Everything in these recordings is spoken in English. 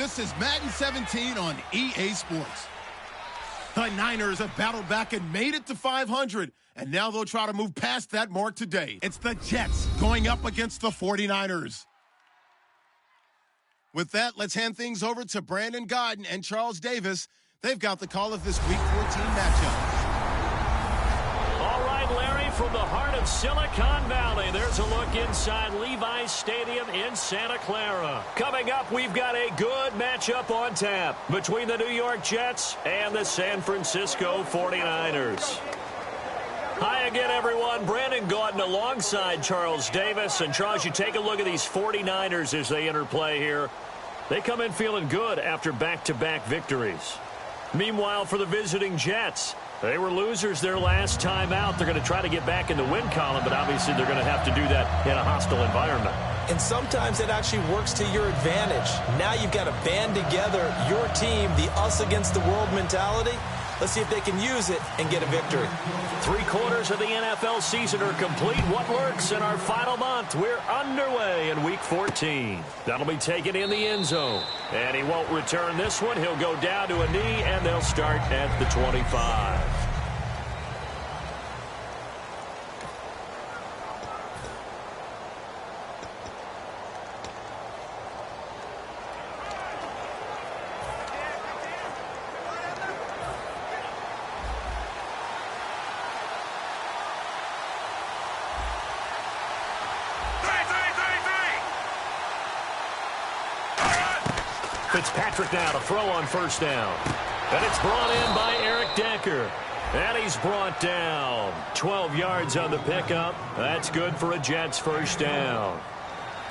This is Madden 17 on EA Sports. The Niners have battled back and made it to 500, and now they'll try to move past that mark today. It's the Jets going up against the 49ers. With that, let's hand things over to Brandon Godden and Charles Davis. They've got the call of this Week 14 matchup. All right, Larry, from the heart of Silicon Valley, there's a look inside Levi's Stadium in Santa Clara. Coming up, we've got a good matchup on tap between the New York Jets and the San Francisco 49ers. Hi again, everyone. Brandon Gaudin alongside Charles Davis. And, Charles, you take a look at these 49ers as they interplay here. They come in feeling good after back-to-back victories. Meanwhile, for the visiting Jets, they were losers their last time out. They're going to try to get back in the win column, but obviously they're going to have to do that in a hostile environment. And sometimes it actually works to your advantage. Now you've got to band together your team, the us against the world mentality. Let's see if they can use it and get a victory. 3/4 of the NFL season are complete. What lurks in our final month? We're underway in Week 14. That'll be taken in the end zone. And he won't return this one. He'll go down to a knee, and they'll start at the 25. Fitzpatrick now to throw on first down. And it's brought in by Eric Decker. And he's brought down. 12 yards on the pickup. That's good for a Jets first down.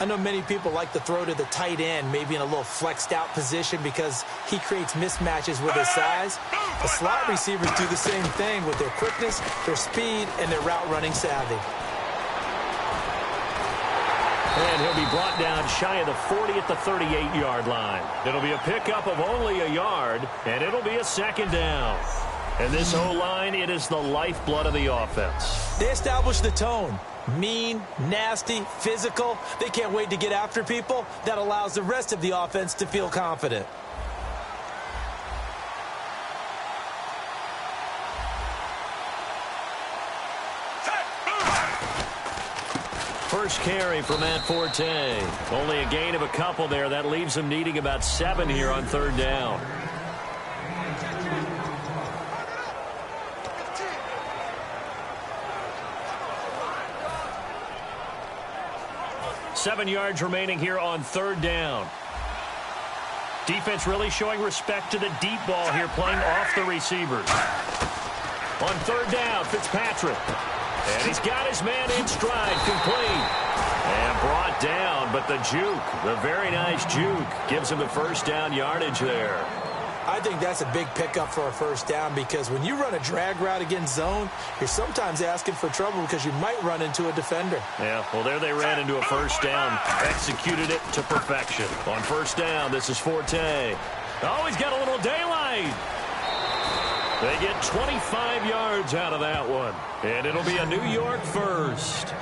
I know many people like to throw to the tight end, maybe in a little flexed out position because he creates mismatches with his size. The slot receivers do the same thing with their quickness, their speed, and their route running savvy. And he'll be brought down shy of the 40 at the 38-yard line. It'll be a pickup of only a yard, and it'll be a second down. And this O-line, it is the lifeblood of the offense. They establish the tone. Mean, nasty, physical. They can't wait to get after people. That allows the rest of the offense to feel confident. First carry for Matt Forte. Only a gain of a couple there. That leaves him needing about 7 here on third down. Seven yards remaining here on third down. Defense really showing respect to the deep ball here, playing off the receivers. On third down, Fitzpatrick. And he's got his man in stride, complete. And brought down, but the juke, the very nice juke, gives him the first down yardage there. I think that's a big pickup for a first down because when you run a drag route against zone, you're sometimes asking for trouble because you might run into a defender. Yeah, well, there they ran into a first down, executed it to perfection. On first down, this is Forte. Oh, he's got a little daylight. They get 25 yards out of that one, and it'll be a New York first.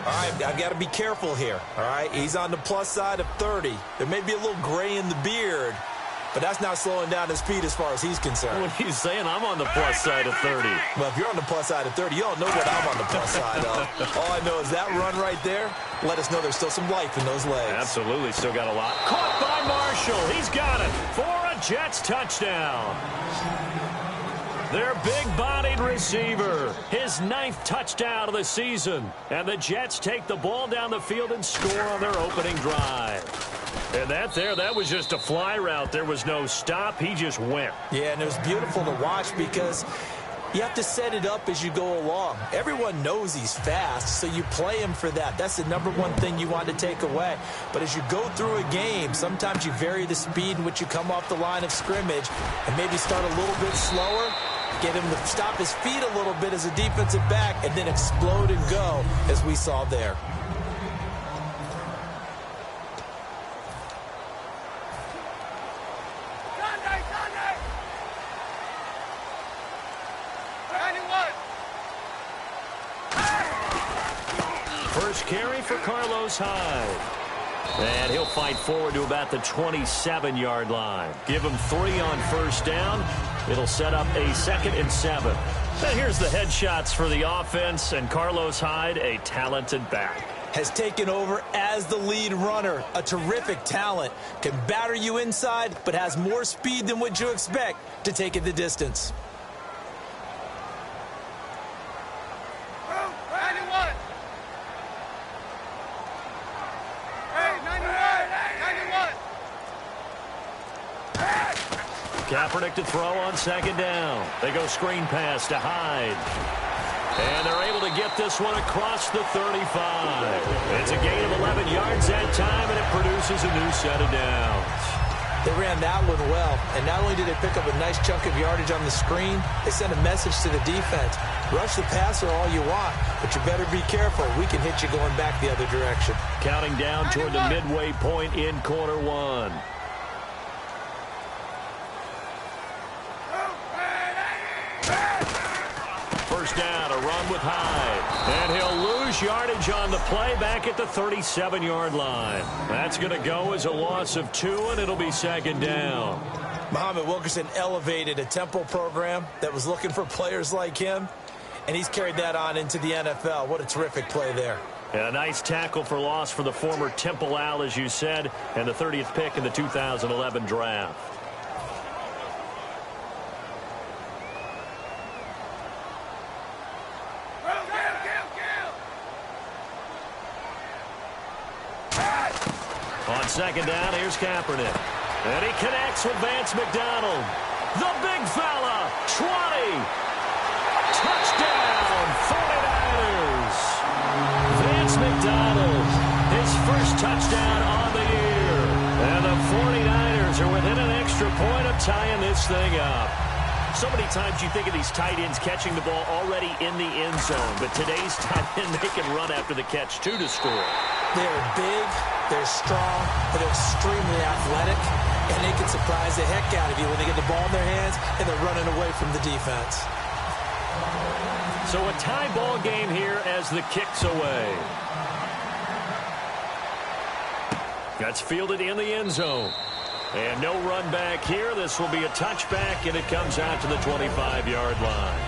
All right, I've got to be careful here, all right? He's on the plus side of 30. There may be a little gray in the beard, but that's not slowing down his speed as far as he's concerned. What are you saying? I'm on the plus side of 30. Well, if you're on the plus side of 30, you don't know what I'm on the plus side of. All I know is that run right there, let us know there's still some life in those legs. Absolutely, still got a lot. Caught by Marshall. He's got it for a Jets touchdown. Their big-bodied receiver, his 9th touchdown of the season. And the Jets take the ball down the field and score on their opening drive. And that was just a fly route. There was no stop. He just went. Yeah, and it was beautiful to watch because you have to set it up as you go along. Everyone knows he's fast, so you play him for that. That's the number one thing you want to take away. But as you go through a game, sometimes you vary the speed in which you come off the line of scrimmage and maybe start a little bit slower, get him to stop his feet a little bit as a defensive back, and then explode and go, as we saw there. First carry for Carlos Hyde. And he'll fight forward to about the 27-yard line. Give him 3 on first down. It'll set up a 2nd and 7. And here's the headshots for the offense, and Carlos Hyde, a talented back, has taken over as the lead runner. A terrific talent. Can batter you inside, but has more speed than what you expect to take it the distance. Kaepernick to throw on 2nd down. They go screen pass to Hyde. And they're able to get this one across the 35. It's a gain of 11 yards that time, and it produces a new set of downs. They ran that one well, and not only did they pick up a nice chunk of yardage on the screen, they sent a message to the defense. Rush the passer all you want, but you better be careful. We can hit you going back the other direction. Counting down toward the midway point in quarter 1. First down, a run with Hyde. And he'll lose yardage on the play back at the 37-yard line. That's going to go as a loss of 2, and it'll be 2nd down. Muhammad Wilkerson elevated a Temple program that was looking for players like him, and he's carried that on into the NFL. What a terrific play there. And a nice tackle for loss for the former Temple Owl, as you said, and the 30th pick in the 2011 draft. On 2nd down, here's Kaepernick. And he connects with Vance McDonald. The big fella, 20. Touchdown, 49ers. Vance McDonald, his first touchdown on the year. And the 49ers are within an extra point of tying this thing up. So many times you think of these tight ends catching the ball already in the end zone, but today's tight end, they can run after the catch, too, to score. They're big, they're strong, but they're extremely athletic, and they can surprise the heck out of you when they get the ball in their hands and they're running away from the defense. So a tie ball game here as the kick's away. That's fielded in the end zone. And no run back here. This will be a touchback, and it comes out to the 25-yard line.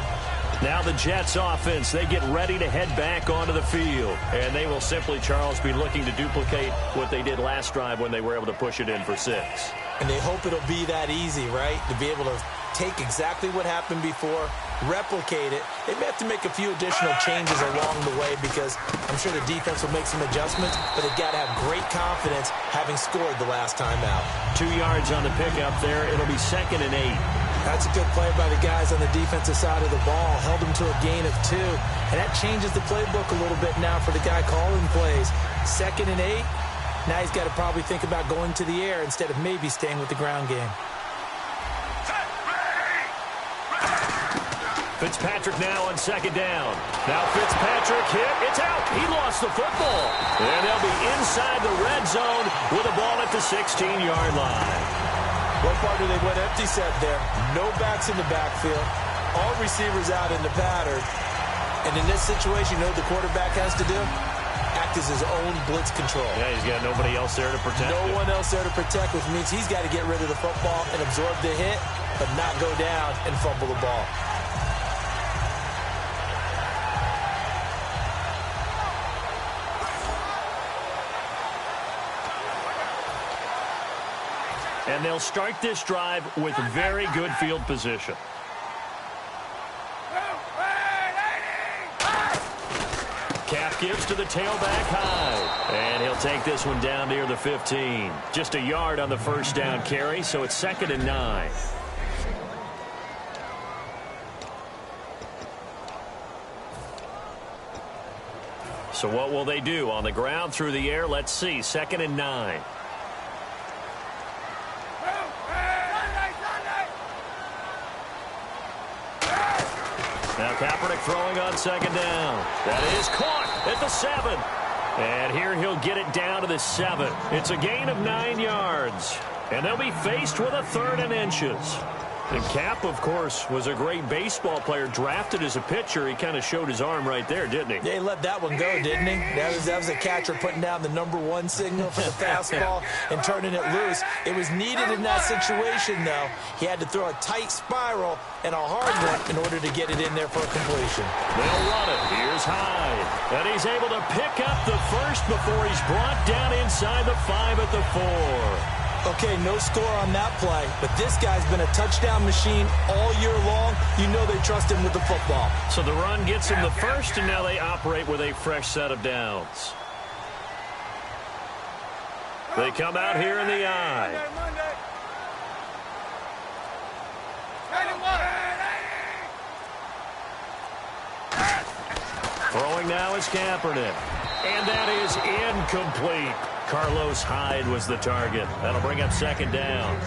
Now the Jets offense, they get ready to head back onto the field. And they will simply, Charles, be looking to duplicate what they did last drive when they were able to push it in for 6. And they hope it'll be that easy, right? To be able to take exactly what happened before, replicate it. They may have to make a few additional changes along the way because I'm sure the defense will make some adjustments, but they've got to have great confidence having scored the last time out. 2 yards on the pickup there. It'll be 2nd and 8. That's a good play by the guys on the defensive side of the ball. Held them to a gain of 2. And that changes the playbook a little bit now for the guy calling plays. 2nd and 8. Now he's got to probably think about going to the air instead of maybe staying with the ground game. Fitzpatrick now on 2nd down. Now Fitzpatrick hit. It's out. He lost the football. And they'll be inside the red zone with a ball at the 16-yard line. What part do they went empty set there? No backs in the backfield. All receivers out in the pattern. And in this situation, you know what the quarterback has to do? Act as his own blitz control. Yeah, he's got nobody else there to protect him. No one else there to protect, which means he's got to get rid of the football and absorb the hit, but not go down and fumble the ball. And they'll start this drive with very good field position. Cap gives to the tailback Hyde. And he'll take this one down near the 15. Just a yard on the first down carry, so it's 2nd and 9. So what will they do? On the ground, through the air, let's see. 2nd and 9. Now Kaepernick throwing on 2nd down. That is caught at the 7. And here he'll get it down to the 7. It's a gain of 9 yards. And they'll be faced with a 3rd and inches. And Cap, of course, was a great baseball player, drafted as a pitcher. He kind of showed his arm right there, didn't he? Yeah, he let that one go, didn't he? That was a catcher putting down the #1 signal for the fastball and turning it loose. It was needed in that situation, though. He had to throw a tight spiral and a hard one in order to get it in there for a completion. They'll run it. Here's Hyde. And he's able to pick up the first before he's brought down inside the 5 at the 4. Okay, no score on that play, but this guy's been a touchdown machine all year long. You know they trust him with the football. So the run gets him the first, and now they operate with a fresh set of downs. They come out here in the I. Throwing now is Kaepernick. And that is incomplete. Carlos Hyde was the target. That'll bring up second down.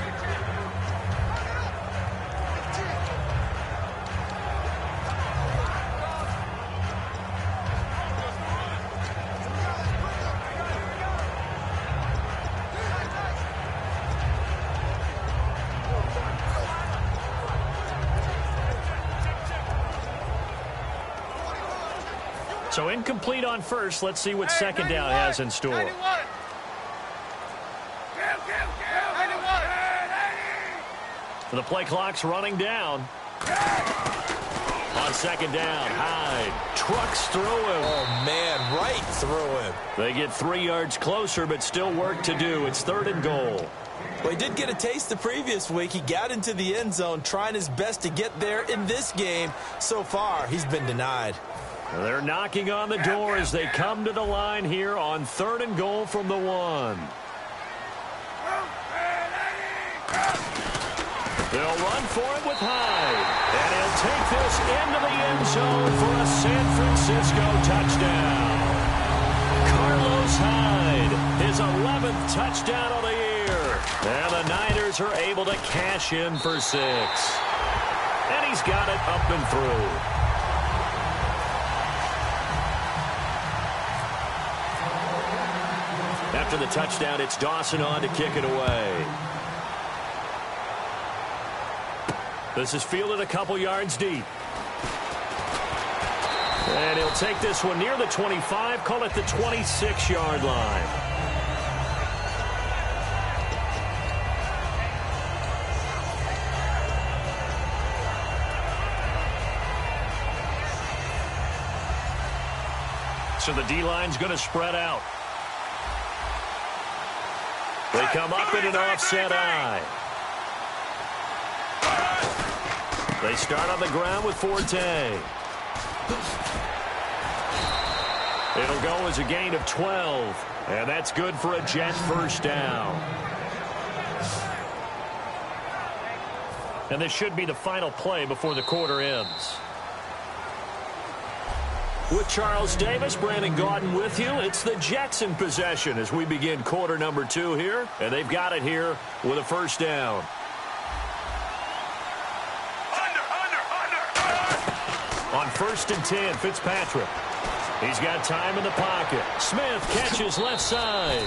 So incomplete on first. Let's see what second down has in store. The play clock's running down. On second down, Hyde trucks through him. Oh, man, right through him. They get 3 yards closer, but still work to do. It's 3rd and goal. Well, he did get a taste the previous week. He got into the end zone, trying his best to get there in this game. So far, he's been denied. They're knocking on the door as they come to the line here on 3rd and goal from the 1. They'll run for it with Hyde. And he'll take this into the end zone for a San Francisco touchdown. Carlos Hyde, his 11th touchdown of the year. And the Niners are able to cash in for 6. And he's got it up and through. After the touchdown, it's Dawson on to kick it away. This is fielded a couple yards deep. And he'll take this one near the 25, call it the 26-yard line. So the D-line's going to spread out. They come up in an offset I. They start on the ground with Forte. It'll go as a gain of 12. And that's good for a Jet first down. And this should be the final play before the quarter ends. With Charles Davis, Brandon Gaudin with you. It's the Jets in possession as we begin quarter number 2 here. And they've got it here with a first down. On 1st and 10, Fitzpatrick. He's got time in the pocket. Smith catches left side.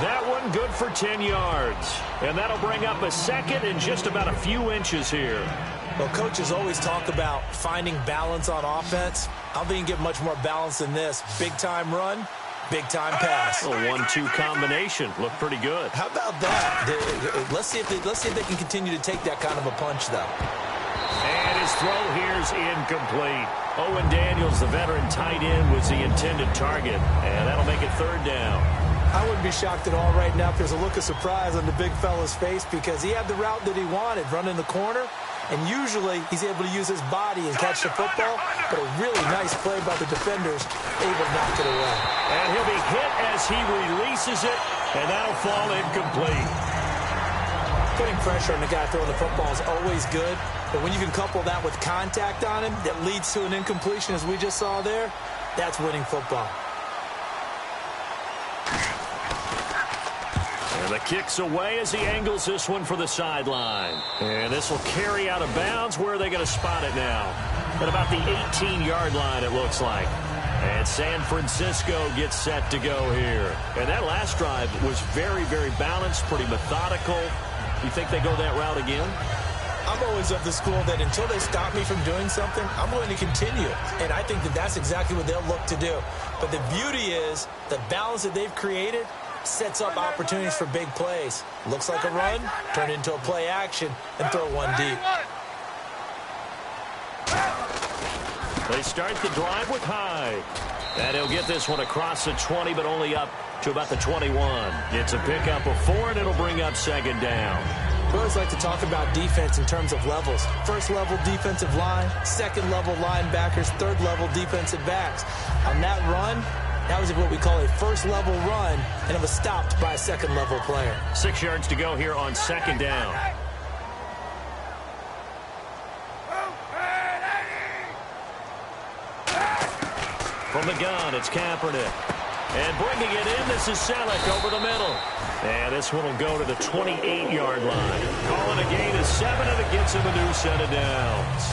That one good for 10 yards. And that'll bring up a second and just about a few inches here. Well, coaches always talk about finding balance on offense. I don't think you can get much more balance than this. Big-time run, big-time pass. A 1-2 combination. Looked pretty good. How about that? Let's see if they can continue to take that kind of a punch, though. And his throw here's incomplete. Owen Daniels, the veteran tight end, was the intended target. And that'll make it 3rd down. I wouldn't be shocked at all right now if there's a look of surprise on the big fella's face because he had the route that he wanted, running the corner. And usually he's able to use his body and catch the football. But a really nice play by the defenders, able to knock it away. And he'll be hit as he releases it. And that'll fall incomplete. Putting pressure on the guy throwing the football is always good. But when you can couple that with contact on him that leads to an incompletion, as we just saw there, that's winning football. And the kick's away as he angles this one for the sideline. And this will carry out of bounds. Where are they going to spot it now? At about the 18-yard line, it looks like. And San Francisco gets set to go here. And that last drive was very, very balanced, pretty methodical. You think they go that route again? I'm always of the school that until they stop me from doing something, I'm going to continue. And I think that that's exactly what they'll look to do. But the beauty is the balance that they've created sets up opportunities for big plays. Looks like a run, turn into a play action, and throw one deep. They start the drive with Hyde. And he'll get this one across the 20, but only up to about the 21. It's a pickup of 4, and it'll bring up second down. We always like to talk about defense in terms of levels. First level defensive line, second level linebackers, third level defensive backs. On that run, that was what we call a first level run, and it was stopped by a second level player. 6 yards to go here on second down. From the gun, it's Kaepernick. And bringing it in, this is Selleck over the middle. And this one will go to the 28-yard line. Calling a gain of 7, and it gets him a new set of downs.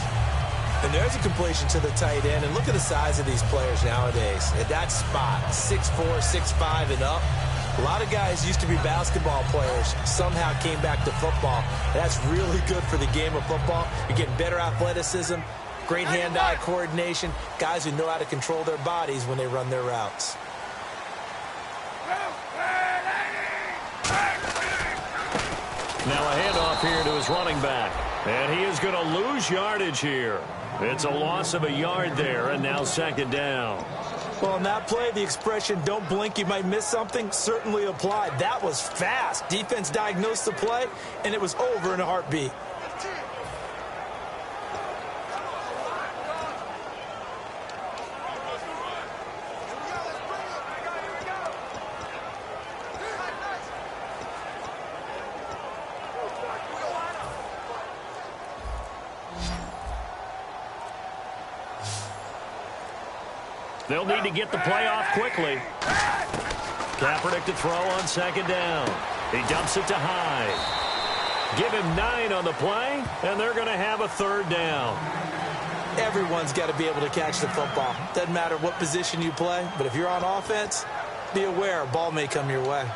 And there's a completion to the tight end. And look at the size of these players nowadays. At that spot, 6'4", 6'5", and up. A lot of guys used to be basketball players, somehow came back to football. That's really good for the game of football. You're getting better athleticism, great hand-eye coordination, guys who know how to control their bodies when they run their routes. Now a handoff here to his running back. And he is going to lose yardage here. It's a loss of a yard there, and now second down. Well, on that play, the expression, don't blink, you might miss something, certainly applied. That was fast. Defense diagnosed the play, and it was over in a heartbeat. They'll need to get the play off quickly. Kaepernick to throw on second down. He dumps it to Hyde. Give him 9 on the play, and they're going to have a third down. Everyone's got to be able to catch the football. Doesn't matter what position you play, but if you're on offense, be aware a ball may come your way.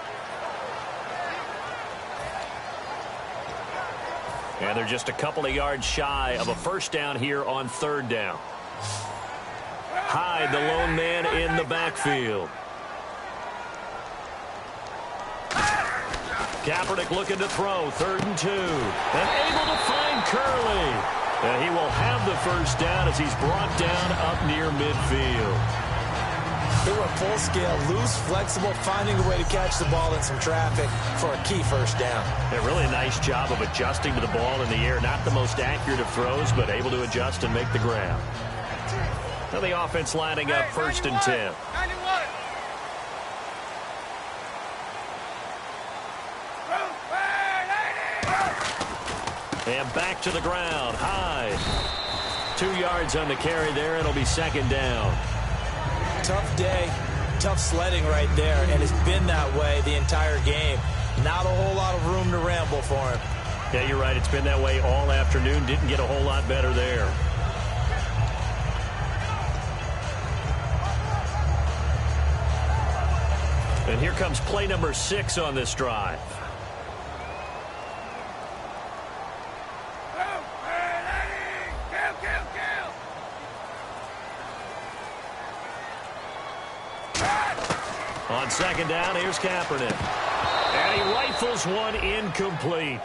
And they're just a couple of yards shy of a first down here on third down. Hyde, the lone man in the backfield. Kaepernick looking to throw, 3rd and 2. And able to find Curley. And he will have the first down as he's brought down up near midfield. They were full scale, loose, flexible, finding a way to catch the ball in some traffic for a key first down. A really nice job of adjusting to the ball in the air. Not the most accurate of throws, but able to adjust and make the grab. Now the offense lining up 1st and 10. 91. And back to the ground. Hyde. 2 yards on the carry there. It'll be second down. Tough day, tough sledding right there, and it's been that way the entire game. Not a whole lot of room to ramble for him. Yeah, you're right. It's been that way all afternoon. Didn't get a whole lot better there. And here comes play number 6 on this drive. On second down, here's Kaepernick. And he rifles one incomplete.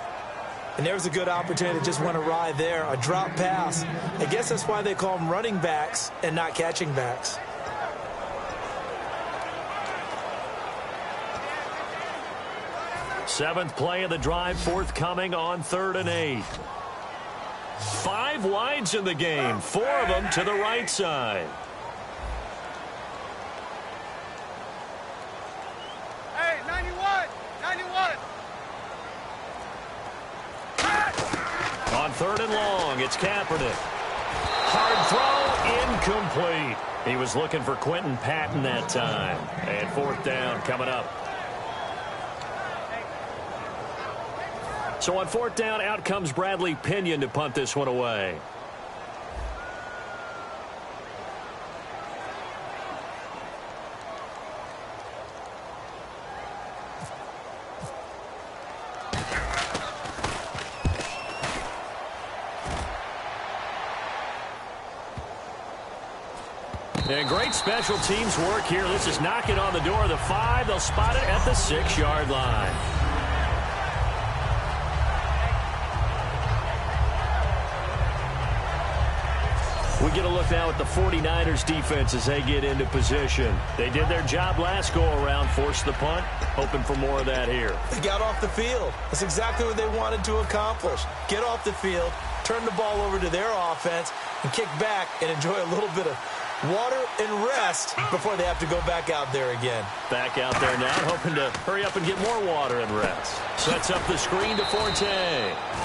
And there's a good opportunity to just went awry there. A drop pass. I guess that's why they call them running backs and not catching backs. Seventh play of the drive, forthcoming on 3rd and 8. 5 wides in the game, 4 of them to the right side. Hey, 91, 91. On 3rd and long, it's Kaepernick. Hard throw, incomplete. He was looking for Quentin Patton that time. And 4th down coming up. So on 4th down, out comes Bradley Pinion to punt this one away. And great special teams work here. This is knocking on the door of the 5. They'll spot it at the 6-yard line. We get a look now at the 49ers defense as they get into position. They did their job last go-around, forced the punt, hoping for more of that here. They got off the field. That's exactly what they wanted to accomplish. Get off the field, turn the ball over to their offense, and kick back and enjoy a little bit of water and rest before they have to go back out there again. Back out there now, hoping to hurry up and get more water and rest. Sets up the screen to Forte.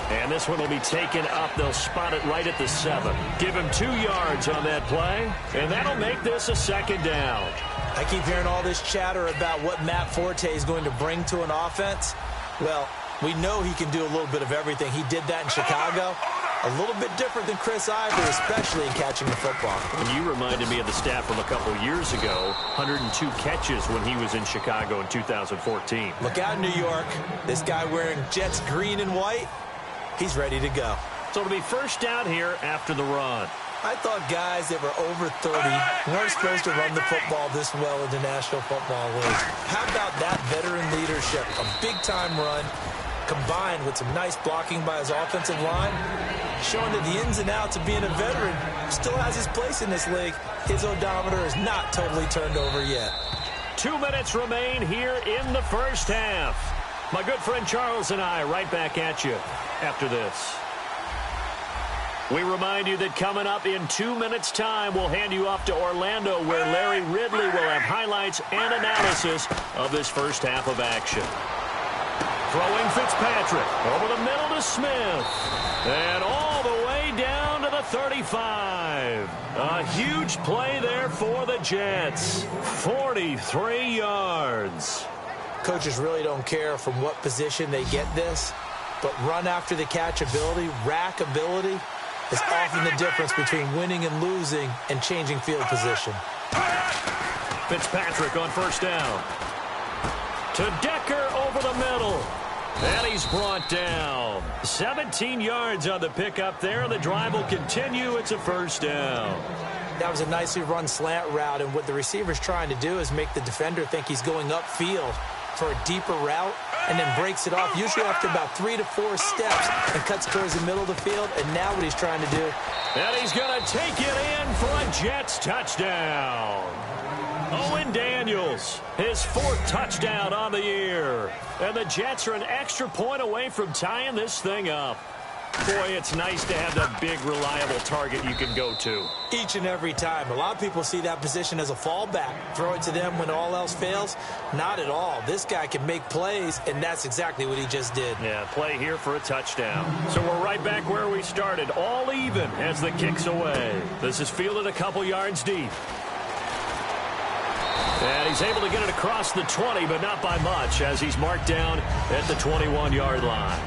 And this one will be taken up. They'll spot it right at the 7. Give him 2 yards on that play, and that'll make this a 2nd down. I keep hearing all this chatter about what Matt Forte is going to bring to an offense. Well, we know he can do a little bit of everything. He did that in Chicago. A little bit different than Chris Ivory, especially in catching the football. And you reminded me of the stat from a couple years ago, 102 catches when he was in Chicago in 2014. Look out, New York. This guy wearing Jets green and white, he's ready to go. So it'll be 1st down here after the run. I thought guys that were over 30 weren't supposed to run the football this well in the National Football League. How about that veteran leadership? A big-time run combined with some nice blocking by his offensive line, showing that the ins and outs of being a veteran still has his place in this league. His odometer is not totally turned over yet. 2 minutes remain here in the 1st half. My good friend Charles and I right back at you after this. We remind you that coming up in 2 minutes' time, we'll hand you off to Orlando, where Larry Ridley will have highlights and analysis of this 1st half of action. Throwing Fitzpatrick over the middle to Smith. And all the way down to the 35. A huge play there for the Jets. 43 yards. Coaches really don't care from what position they get this, but run after the catch ability, rack ability, is often the difference between winning and losing and changing field position. Fitzpatrick on 1st down. To Decker over the middle. And he's brought down. 17 yards on the pickup there. The drive will continue. It's a 1st down. That was a nicely run slant route, and what the receiver's trying to do is make the defender think he's going upfield for a deeper route, and then breaks it off, usually after about 3 to 4 steps, and cuts towards the middle of the field. And now what he's trying to do. And he's going to take it in for a Jets touchdown. Owen Daniels, his 4th touchdown on the year. And the Jets are an extra point away from tying this thing up. Boy, it's nice to have that big, reliable target you can go to. Each and every time. A lot of people see that position as a fallback. Throw it to them when all else fails. Not at all. This guy can make plays, and that's exactly what he just did. Yeah, play here for a touchdown. So we're right back where we started, all even as the kick's away. This is fielded a couple yards deep. And he's able to get it across the 20, but not by much, as he's marked down at the 21-yard line.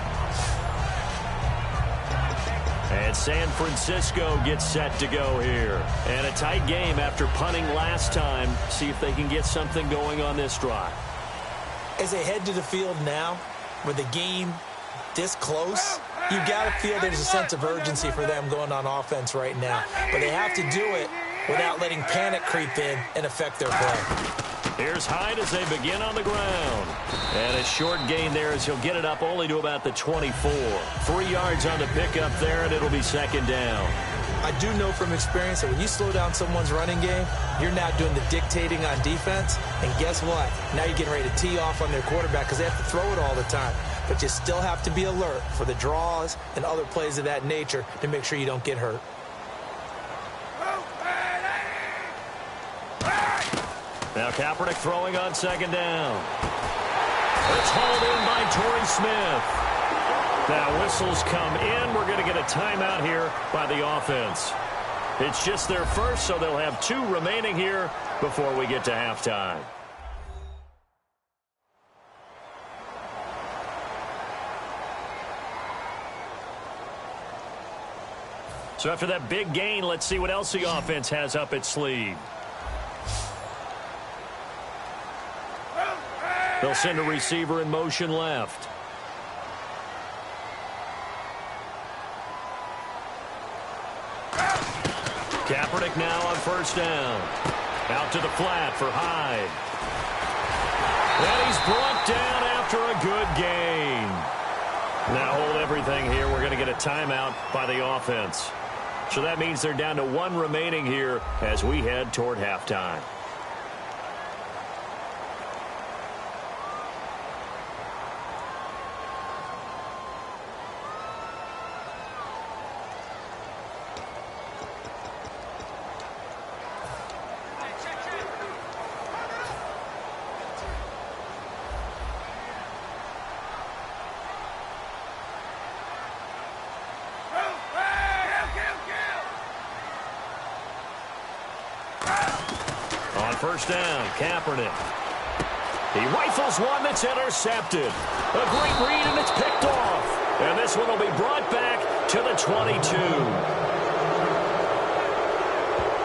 And San Francisco gets set to go here. And a tight game after punting last time. See if they can get something going on this drive. As they head to the field now, with the game this close, you've got to feel there's a sense of urgency for them going on offense right now. But they have to do it without letting panic creep in and affect their play. Here's Hyde as they begin on the ground. And a short gain there as he'll get it up only to about the 24. 3 yards on the pickup there, and it'll be 2nd down. I do know from experience that when you slow down someone's running game, you're now doing the dictating on defense. And guess what? Now you're getting ready to tee off on their quarterback because they have to throw it all the time. But you still have to be alert for the draws and other plays of that nature to make sure you don't get hurt. Now Kaepernick throwing on 2nd down. It's hauled in by Torrey Smith. Now whistles come in. We're going to get a timeout here by the offense. It's just their 1st, so they'll have 2 remaining here before we get to halftime. So after that big gain, let's see what else the offense has up its sleeve. They'll send a receiver in motion left. Kaepernick now on first down. Out to the flat for Hyde. And he's brought down after a good gain. Now hold everything here. We're going to get a timeout by the offense. So that means they're down to one remaining here as we head toward halftime. First down, Kaepernick. He rifles one that's intercepted. A great read, and it's picked off. And this one will be brought back to the 22.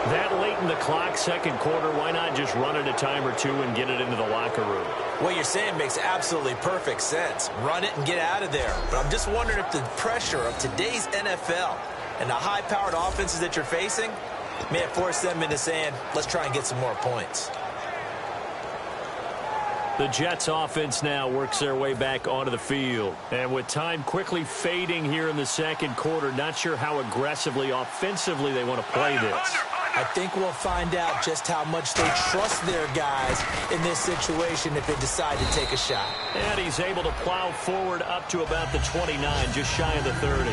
That late in the clock, second quarter, why not just run it a time or two and get it into the locker room? What you're saying makes absolutely perfect sense. Run it and get out of there. But I'm just wondering if the pressure of today's NFL and the high-powered offenses that you're facing may have forced them into saying, let's try and get some more points. The Jets offense now works their way back onto the field. And with time quickly fading here in the second quarter, not sure how aggressively, offensively they want to play this. I think we'll find out just how much they trust their guys in this situation if they decide to take a shot. And he's able to plow forward up to about the 29, just shy of the 30.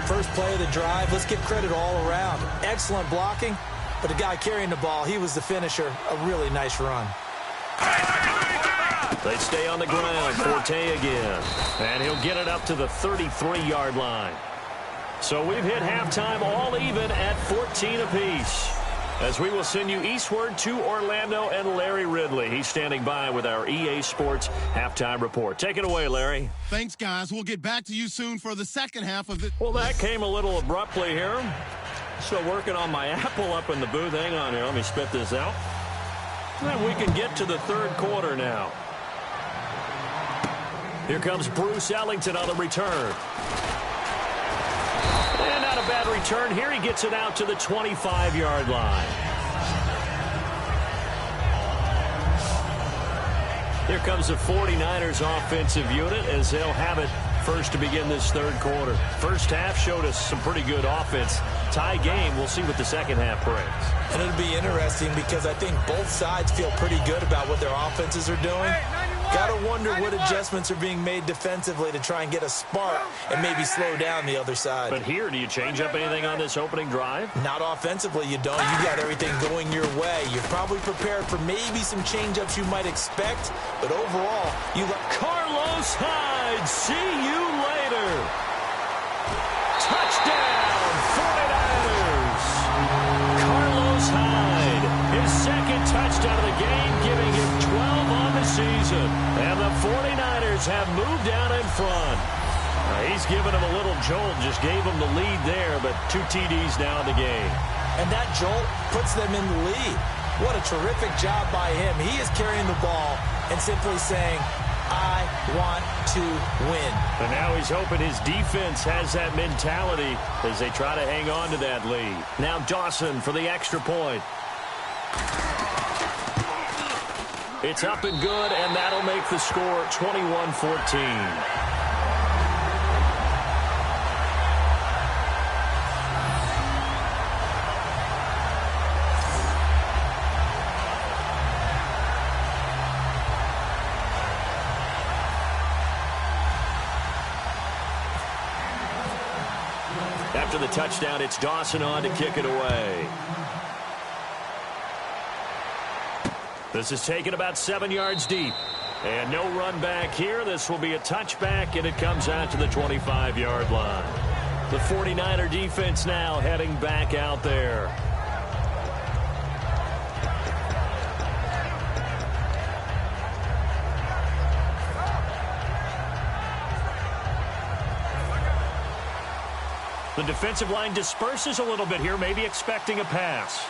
First play of the drive, let's give credit all around. Excellent blocking, but the guy carrying the ball, he was the finisher. A really nice run. They stay on the ground. Forte again. And he'll get it up to the 33-yard line. So we've hit halftime all even at 14 apiece. As we will send you eastward to Orlando and Larry Ridley. He's standing by with our EA Sports halftime report. Take it away, Larry. Thanks, guys. We'll get back to you soon for the second half of it. Well, that came a little abruptly here. Still working on my apple up in the booth. Hang on here. Let me spit this out. And we can get to the third quarter now. Here comes Bruce Ellington on the return. And not a bad return here. He gets it out to the 25-yard line. Here comes the 49ers offensive unit as they'll have it first to begin this third quarter. First half showed us some pretty good offense. Tie game. We'll see what the second half brings. And it'll be interesting because I think both sides feel pretty good about what their offenses are doing. Gotta wonder what adjustments are being made defensively to try and get a spark and maybe slow down the other side. But here, do you change up anything on this opening drive? Not offensively, you don't. You got everything going your way. You're probably prepared for maybe some change-ups you might expect, but overall, you let Carlos Hyde. See you later. Touchdown, 49ers. Carlos Hyde, his second touchdown of the game, giving him 12 on the season. And the 49ers have moved down in front. He's given him a little jolt, just gave him the lead there, but 2 TDs now in the game. And that jolt puts them in the lead. What a terrific job by him. He is carrying the ball and simply saying, I want to win. And now he's hoping his defense has that mentality as they try to hang on to that lead. Now Dawson for the extra point. It's up and good, and that'll make the score 21-14. After the touchdown, it's Dawson on to kick it away. This is taken about 7 yards deep. And no run back here. This will be a touchback, and it comes out to the 25-yard line. The 49er defense now heading back out there. The defensive line disperses a little bit here, maybe expecting a pass.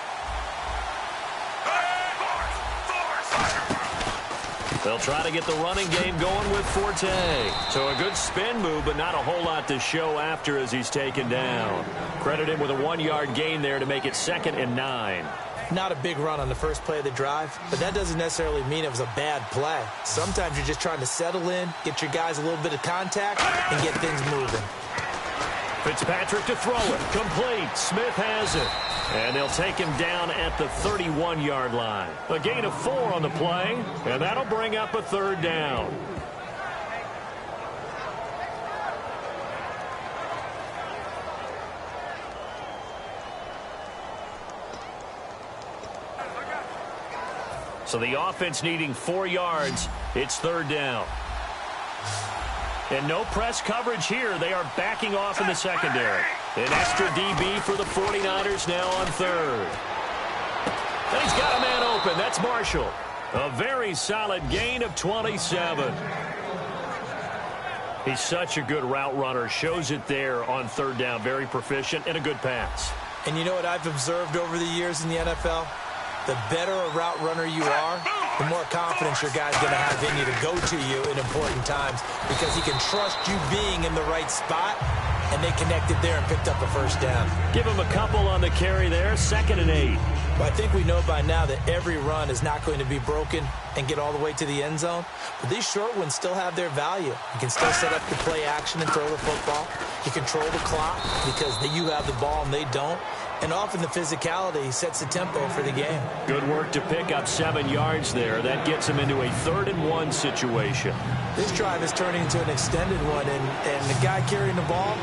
They'll try to get the running game going with Forte. So a good spin move, but not a whole lot to show after as he's taken down. Credit him with a 1-yard gain there to make it 2nd and 9. Not a big run on the first play of the drive, but that doesn't necessarily mean it was a bad play. Sometimes you're just trying to settle in, get your guys a little bit of contact, and get things moving. Fitzpatrick to throw it. Complete. Smith has it. And they'll take him down at the 31-yard line. A gain of 4 on the play, and that'll bring up a 3rd down. So the offense needing 4 yards. It's 3rd down. And no press coverage here. They are backing off in the secondary. An extra DB for the 49ers now on 3rd. And he's got a man open. That's Marshall. A very solid gain of 27. He's such a good route runner. Shows it there on 3rd down. Very proficient and a good pass. And you know what I've observed over the years in the NFL? The better a route runner you are, the more confidence your guy's going to have in you to go to you in important times because he can trust you being in the right spot, and they connected there and picked up a 1st down. Give him a couple on the carry there, 2nd and 8. Well, I think we know by now that every run is not going to be broken and get all the way to the end zone, but these short ones still have their value. You can still set up the play action and throw the football. You control the clock because you have the ball and they don't. And often the physicality sets the tempo for the game. Good work to pick up 7 yards there. That gets him into a 3rd and 1 situation. This drive is turning into an extended one, and the guy carrying the ball,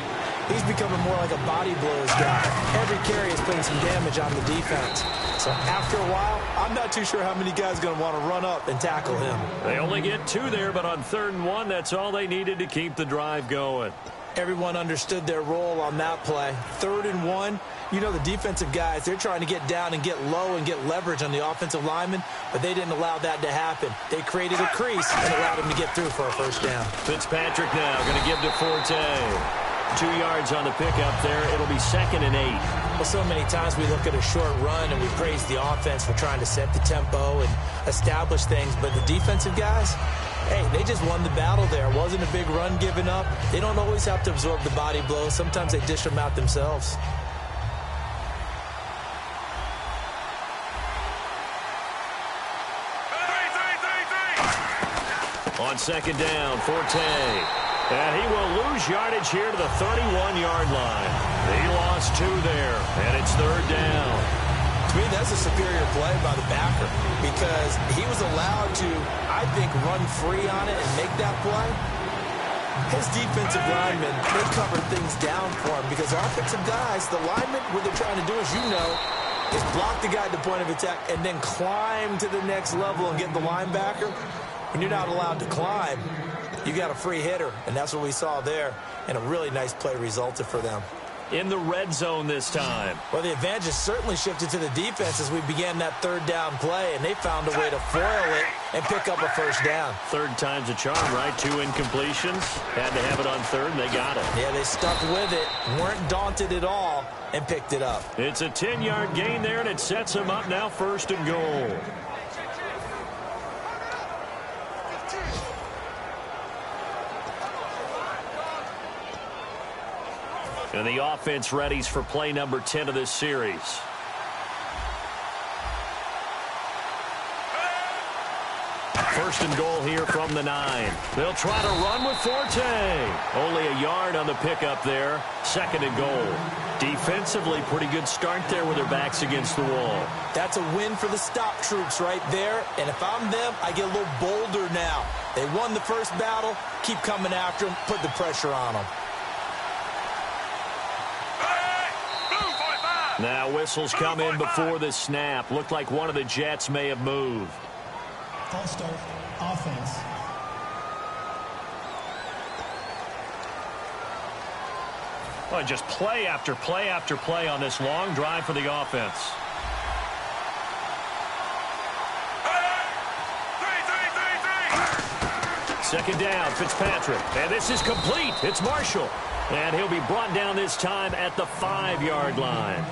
he's becoming more like a body blows guy. Every carry is putting some damage on the defense. So after a while, I'm not too sure how many guys are going to want to run up and tackle him. They only get 2 there, but on 3rd and 1, that's all they needed to keep the drive going. Everyone understood their role on that play. 3rd and 1. You know, the defensive guys, they're trying to get down and get low and get leverage on the offensive lineman, but they didn't allow that to happen. They created a crease and allowed him to get through for a 1st down. Fitzpatrick now going to give to Forte. 2 yards on the pickup there. It'll be 2nd and 8. Well, so many times we look at a short run and we praise the offense for trying to set the tempo and establish things, but the defensive guys, hey, they just won the battle there. It wasn't a big run given up. They don't always have to absorb the body blows. Sometimes they dish them out themselves. On 2nd down, Forte. And he will lose yardage here to the 31-yard line. He lost 2 there, and it's 3rd down. To me, that's a superior play by the backer because he was allowed to, I think, run free on it and make that play. His defensive linemen, they covered things down for him because offensive guys, the linemen, what they're trying to do, as you know, is block the guy at the point of attack and then climb to the next level and get the linebacker. When you're not allowed to climb, you got a free hitter, and that's what we saw there, and a really nice play resulted for them. In the red zone this time. Well, the advantage has certainly shifted to the defense as we began that 3rd down play, and they found a way to foil it and pick up a 1st down. 3rd time's a charm, right? 2 incompletions. Had to have it on 3rd, and they got it. Yeah, they stuck with it, weren't daunted at all, and picked it up. It's a 10-yard gain there, and it sets them up now 1st and goal. And the offense readies for play number 10 of this series. First and goal here from the 9. They'll try to run with Forte. Only a yard on the pickup there. 2nd and goal. Defensively, pretty good start there with their backs against the wall. That's a win for the stop troops right there. And if I'm them, I get a little bolder now. They won the first battle. Keep coming after them. Put the pressure on them. Now whistles come in before the snap. Looked like one of the Jets may have moved. False start, offense. Well, just play after play after play on this long drive for the offense. Second down, Fitzpatrick. And this is complete. It's Marshall. And he'll be brought down this time at the 5-yard line.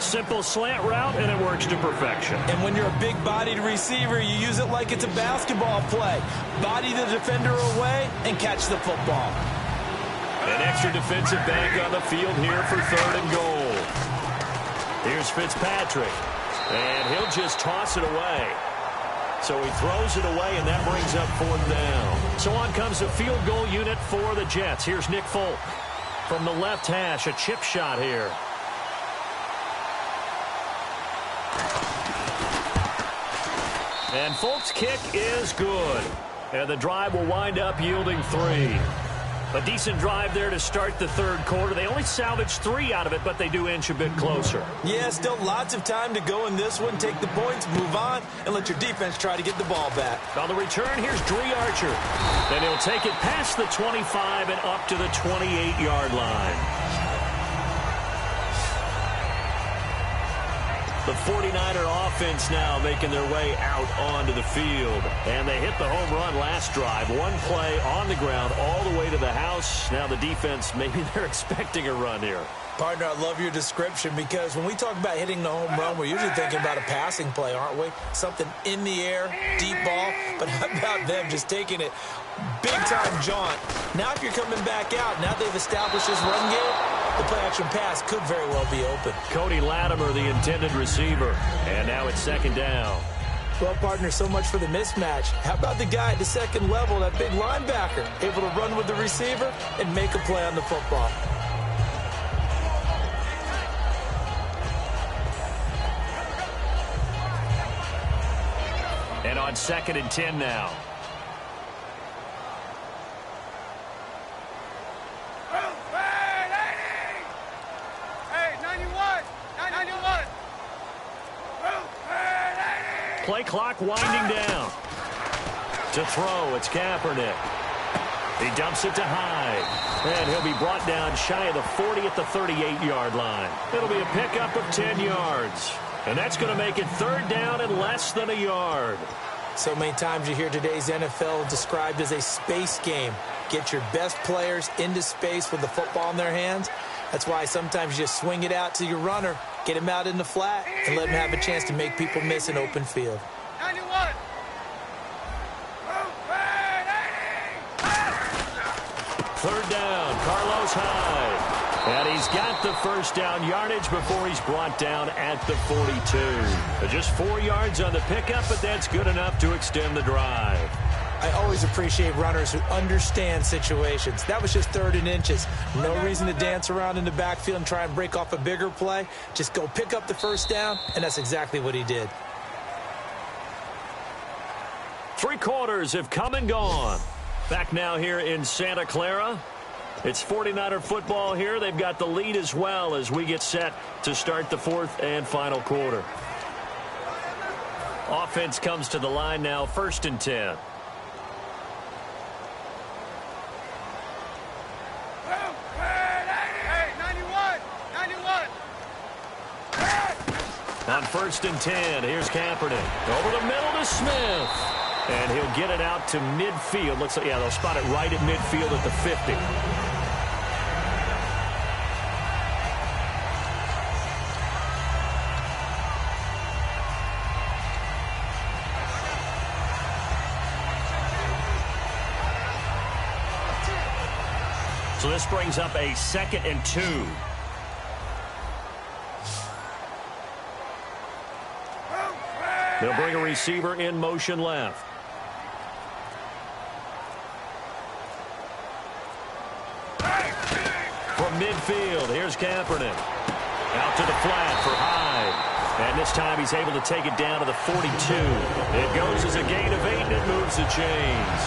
Simple slant route, and it works to perfection. And when you're a big-bodied receiver, you use it like it's a basketball play. Body the defender away and catch the football. An extra defensive back on the field here for 3rd and goal. Here's Fitzpatrick, and he'll just toss it away. So he throws it away, and that brings up 4th down. So on comes the field goal unit for the Jets. Here's Nick Folk from the left hash, a chip shot here. And Folk's kick is good. And the drive will wind up yielding 3. A decent drive there to start the 3rd quarter. They only salvaged 3 out of it, but they do inch a bit closer. Yeah, still lots of time to go in this one. Take the points, move on, and let your defense try to get the ball back. On the return, here's Dree Archer. And he'll take it past the 25 and up to the 28-yard line. The 49er offense now making their way out onto the field. And they hit the home run last drive. One play on the ground all the way to the house. Now the defense, maybe they're expecting a run here. Partner, I love your description because when we talk about hitting the home run, we're usually thinking about a passing play, aren't we? Something in the air, deep ball. But how about them just taking it big-time jaunt? Now if you're coming back out, now they've established this run game, the play-action pass could very well be open. Cody Latimer, the intended receiver. And now it's 2nd down. Well, partner, so much for the mismatch. How about the guy at the 2nd level, that big linebacker, able to run with the receiver and make a play on the football? And on 2nd and 10 now. Play clock winding down. To throw, it's Kaepernick. He dumps it to Hyde. And he'll be brought down shy of the 40 at the 38-yard line. It'll be a pickup of 10 yards. And that's going to make it 3rd down and less than a yard. So many times you hear today's NFL described as a space game. Get your best players into space with the football in their hands. That's why sometimes you just swing it out to your runner, get him out in the flat, and let him have a chance to make people miss an open field. 91. 3rd down, Carlos Hyde. And he's got the 1st down yardage before he's brought down at the 42. Just 4 yards on the pickup, but that's good enough to extend the drive. I always appreciate runners who understand situations. That was just 3rd and inches. No reason to dance around in the backfield and try and break off a bigger play. Just go pick up the 1st down, and that's exactly what he did. 3 quarters have come and gone. Back now here in Santa Clara. It's 49er football here. They've got the lead as well as we get set to start the 4th and final quarter. Offense comes to the line now, 1st and 10. On 1st and 10, here's Kaepernick. Over the middle to Smith. And he'll get it out to midfield. Looks like, yeah, they'll spot it right at midfield at the 50. So this brings up a 2nd and 2. They'll bring a receiver in motion left. From midfield, here's Kaepernick. Out to the flat for Hyde. And this time he's able to take it down to the 42. It goes as a gain of 8, and it moves the chains.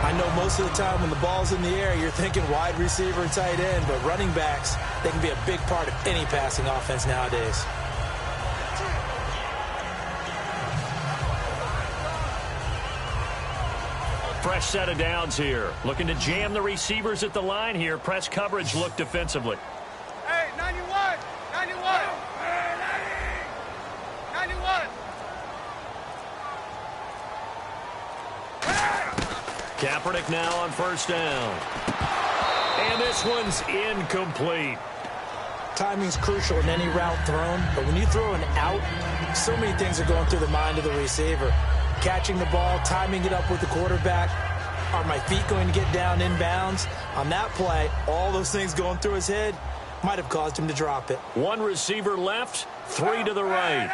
I know most of the time when the ball's in the air, you're thinking wide receiver and tight end, but running backs, they can be a big part of any passing offense nowadays. Fresh set of downs here. Looking to jam the receivers at the line here. Press coverage look defensively. Hey, 91. 91. 91. Kaepernick now on 1st down. And this one's incomplete. Timing's crucial in any route thrown, but when you throw an out, so many things are going through the mind of the receiver. Catching the ball, timing it up with the quarterback. Are my feet going to get down inbounds? On that play, all those things going through his head might have caused him to drop it. One receiver left, 3 to the right.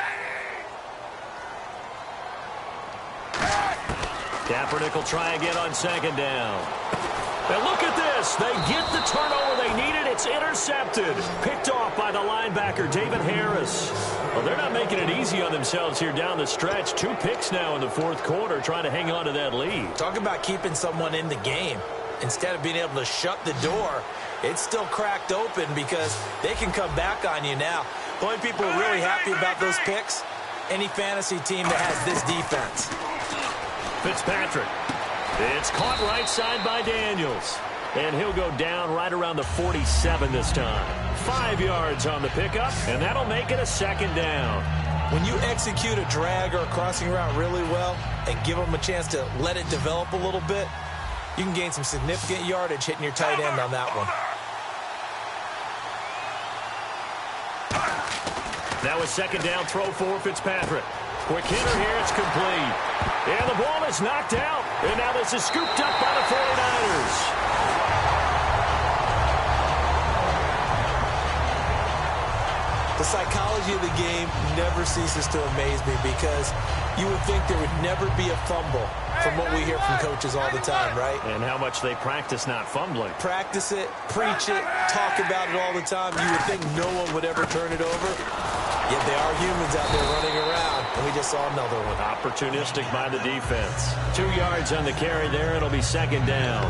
Kaepernick will try again on second down. And look at this. They get the turnover they needed. It's intercepted. Picked off by the linebacker, David Harris. Well, they're not making it easy on themselves here down the stretch. 2 picks now in the fourth quarter, trying to hang on to that lead. Talk about keeping someone in the game. Instead of being able to shut the door, it's still cracked open because they can come back on you now. The only people who are really happy about those picks, any fantasy team that has this defense. Fitzpatrick. It's caught right side by Daniels. And he'll go down right around the 47 this time. 5 yards on the pickup, and that'll make it a second down. When you execute a drag or a crossing route really well and give them a chance to let it develop a little bit, you can gain some significant yardage hitting your tight end on that one. Now a second down throw for Fitzpatrick. Quick hitter here, it's complete. And the ball is knocked out. And now this is scooped up by the 49ers. The psychology of the game never ceases to amaze me because you would think there would never be a fumble from what we hear from coaches all the time, right? And how much they practice not fumbling. Practice it, preach it, talk about it all the time. You would think no one would ever turn it over. Yet they are humans out there running around, and we just saw another one. Opportunistic by the defense. 2 yards on the carry there. It'll be second down.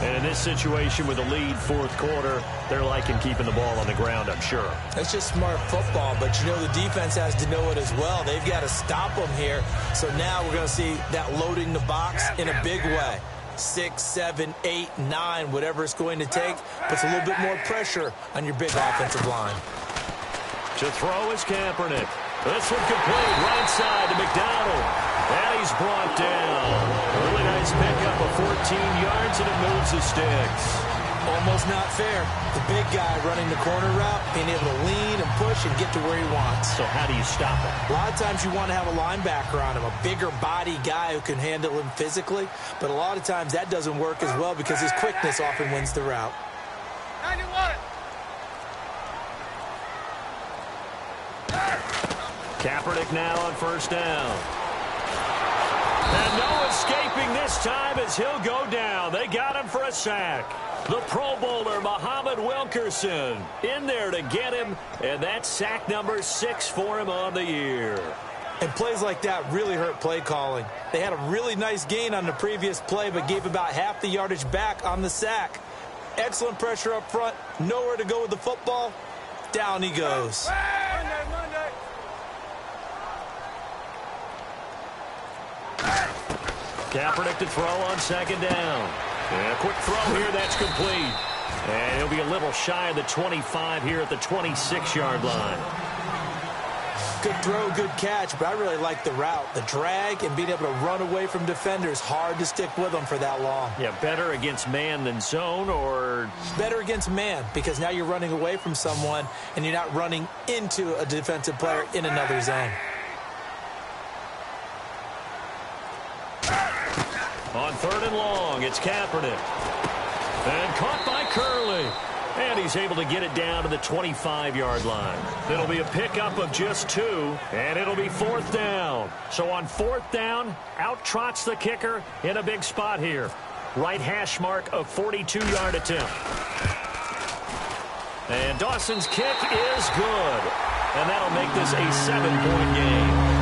And in this situation with a lead fourth quarter, they're liking keeping the ball on the ground, I'm sure. That's just smart football, but you know the defense has to know it as well. They've got to stop them here. So now we're going to see that loading the box in a big way. 6, 7, 8, 9, whatever it's going to take, puts a little bit more pressure on your big offensive line. To throw is Kaepernick. This one complete, right side to McDonald. And he's brought down. Really nice pickup of 14 yards, and it moves the sticks. Almost not fair. The big guy running the corner route, being able to lean and push and get to where he wants. So how do you stop it? A lot of times you want to have a linebacker on him, a bigger body guy who can handle him physically. But a lot of times that doesn't work as well because his quickness often wins the route. 91. Kaepernick now on first down. And no escaping this time as he'll go down. They got him for a sack. The Pro Bowler, Muhammad Wilkerson, in there to get him. And that's sack number 6 for him on the year. And plays like that really hurt play calling. They had a really nice gain on the previous play, but gave about half the yardage back on the sack. Excellent pressure up front. Nowhere to go with the football. Down he goes. Monday. Kaepernick to throw on second down. And a quick throw here, that's complete. And he'll be a little shy of the 25 here at the 26-yard line. Good throw, good catch, but I really like the route. The drag and being able to run away from defenders. Hard to stick with them for that long. Yeah, better against man than zone, or? Better against man, because now you're running away from someone and you're not running into a defensive player in another zone. On third and long, it's Kaepernick. And caught by Curley. And he's able to get it down to the 25-yard line. It'll be a pickup of just 2, and it'll be fourth down. So on fourth down, out trots the kicker in a big spot here. Right hash mark of 42-yard attempt. And Dawson's kick is good. And that'll make this a 7-point game.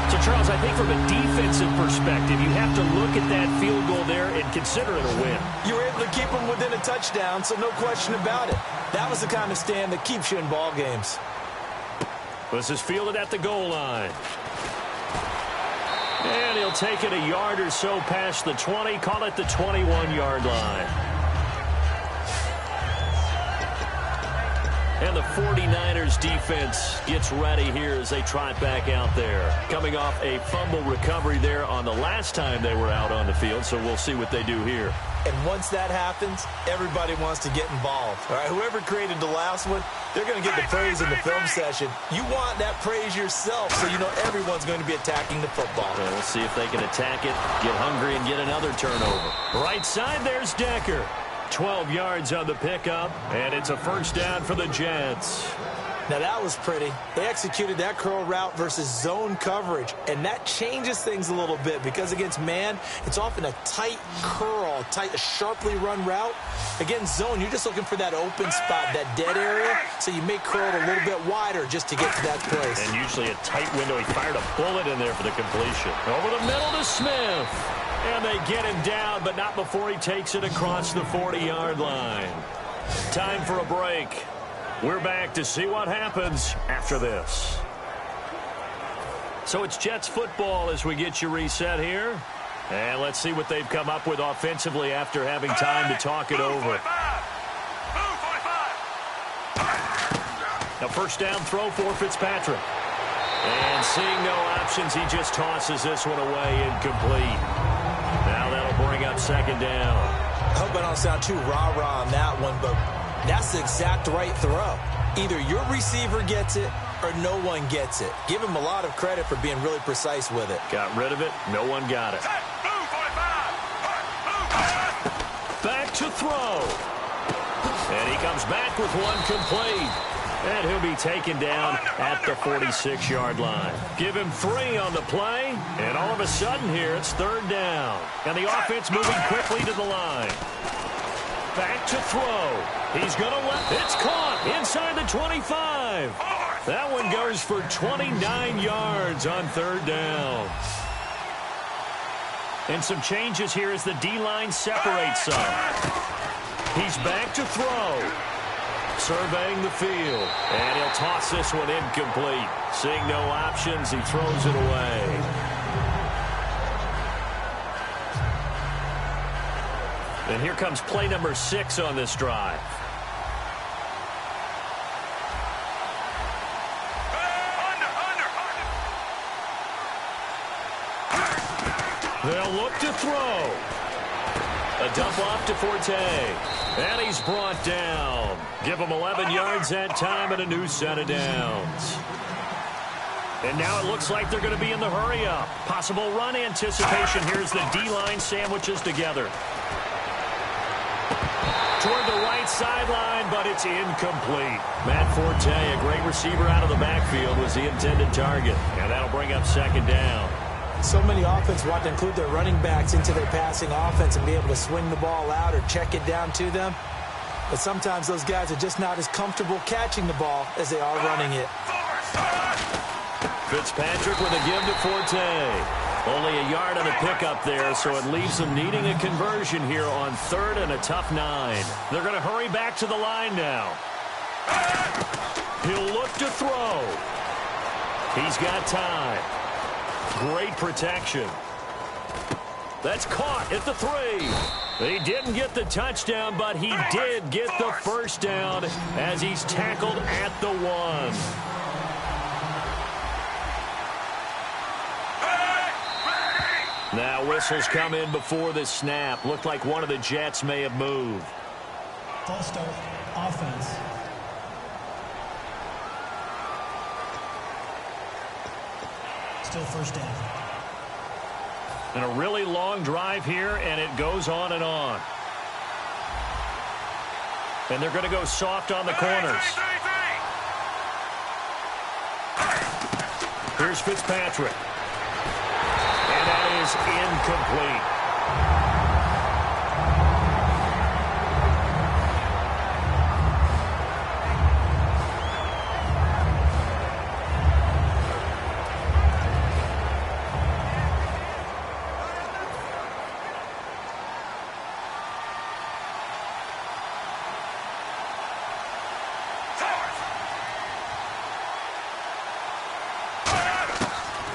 So, Charles, I think from a defensive perspective, you have to look at that field goal there and consider it a win. You were able to keep them within a touchdown, so no question about it. That was the kind of stand that keeps you in ball games. This is fielded at the goal line. And he'll take it a yard or so past the 20, call it the 21-yard line. And the 49ers defense gets ready here as they trot back out there. Coming off a fumble recovery there on the last time they were out on the field, so we'll see what they do here. And once that happens, everybody wants to get involved. All right, whoever created the last one, they're going to get the praise in the film session. You want that praise yourself, so you know everyone's going to be attacking the football. Well, we'll see if they can attack it, get hungry, and get another turnover. Right side, there's Decker. 12 yards on the pickup, and it's a first down for the Jets. Now, that was pretty. They executed that curl route versus zone coverage, and that changes things a little bit because against man, it's often a tight curl, a sharply run route. Against zone, you're just looking for that open spot, that dead area, so you may curl it a little bit wider just to get to that place. And usually a tight window. He fired a bullet in there for the completion. Over the middle to Smith. And they get him down, but not before he takes it across the 40-yard line. Time for a break. We're back to see what happens after this. So it's Jets football as we get you reset here. And let's see what they've come up with offensively after having time to talk it over. Now first down throw for Fitzpatrick. And seeing no options, he just tosses this one away incomplete. Now that'll bring up second down. I hope I don't sound too rah-rah on that one, but that's the exact right throw. Either your receiver gets it or no one gets it. Give him a lot of credit for being really precise with it. Got rid of it. No one got it. Back to throw. And he comes back with one complete. And he'll be taken down at the 46-yard line. Give him 3 on the play. And all of a sudden here, it's third down. And the offense moving quickly to the line. Back to throw. He's going to let it's caught inside the 25. That one goes for 29 yards on third down. And some changes here as the D-line separates some. He's back to throw. Surveying the field. And he'll toss this one incomplete. Seeing no options, he throws it away. And here comes play number 6 on this drive. They'll look to throw. A dump off to Forte. And he's brought down. Give him 11 yards that time and a new set of downs. And now it looks like they're going to be in the hurry-up. Possible run anticipation. Here's the D-line sandwiches together. Toward the right sideline, but it's incomplete. Matt Forte, a great receiver out of the backfield, was the intended target. And that'll bring up second down. So many offenses want to include their running backs into their passing offense and be able to swing the ball out or check it down to them. But sometimes those guys are just not as comfortable catching the ball as they are running it. Fitzpatrick with a give to Forte. Only a yard on the pickup there, so it leaves them needing a conversion here on third and a tough 9. They're going to hurry back to the line now. He'll look to throw. He's got time. Great protection. That's caught at the 3. He didn't get the touchdown, but he did get the first down as he's tackled at the 1. Now whistles come in before the snap. Looked like one of the Jets may have moved. False start, offense. Still first down. And a really long drive here, and it goes on and on. And they're going to go soft on the corners. Here's Fitzpatrick. And that is incomplete.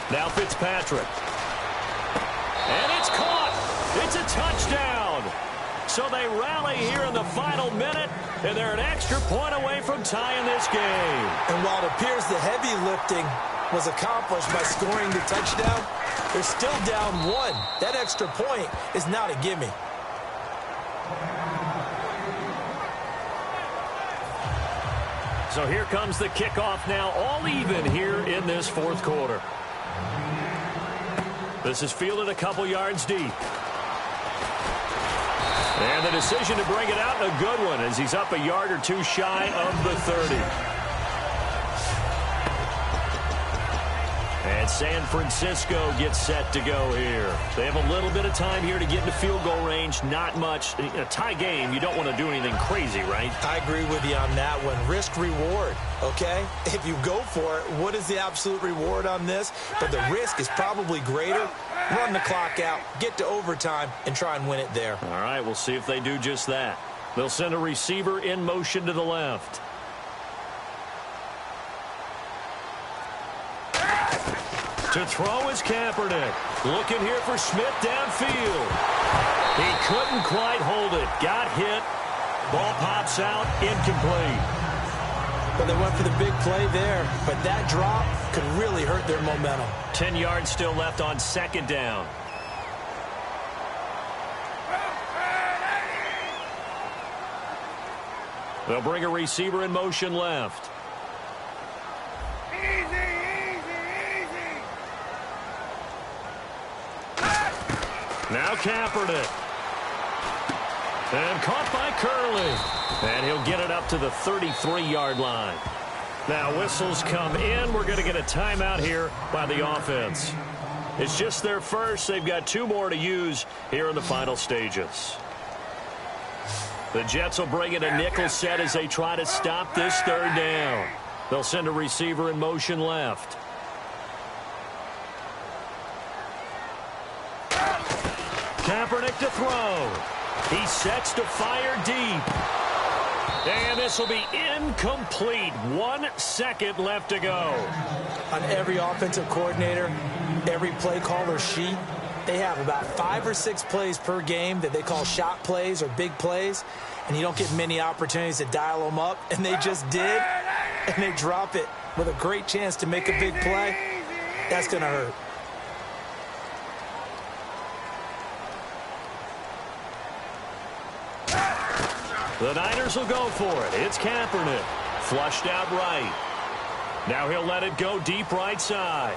Now Fitzpatrick. And it's caught. It's a touchdown. So they rally here in the final minute, and they're an extra point away from tying this game. And while it appears the heavy lifting was accomplished by scoring the touchdown, they're still down 1. That extra point is not a gimme. So here comes the kickoff now, all even here in this fourth quarter. This is fielded a couple yards deep. And the decision to bring it out, a good one, as he's up a yard or two shy of the 30. And San Francisco gets set to go here. They have a little bit of time here to get into field goal range. Not much. In a tie game, you don't want to do anything crazy, right? I agree with you on that one. Risk-reward, okay? If you go for it, what is the absolute reward on this? But the risk is probably greater. Run the clock out, get to overtime, and try and win it there. All right, we'll see if they do just that. They'll send a receiver in motion to the left. To throw is Kaepernick. Looking here for Smith downfield. He couldn't quite hold it. Got hit. Ball pops out. Incomplete. But they went for the big play there. But that drop could really hurt their momentum. 10 yards still left on second down. They'll bring a receiver in motion left. Now Kaepernick. And caught by Curley. And he'll get it up to the 33-yard line. Now whistles come in. We're going to get a timeout here by the offense. It's just their first. They've got 2 more to use here in the final stages. The Jets will bring in a nickel set as they try to stop this third down. They'll send a receiver in motion left. Kaepernick to throw. He sets to fire deep. And this will be incomplete. 1 second left to go. On every offensive coordinator, every play caller sheet, they have about 5 or 6 plays per game that they call shot plays or big plays, and you don't get many opportunities to dial them up, and they just did, and they drop it with a great chance to make a big play. That's going to hurt. The Niners will go for it. It's Kaepernick. Flushed out right. Now he'll let it go deep right side.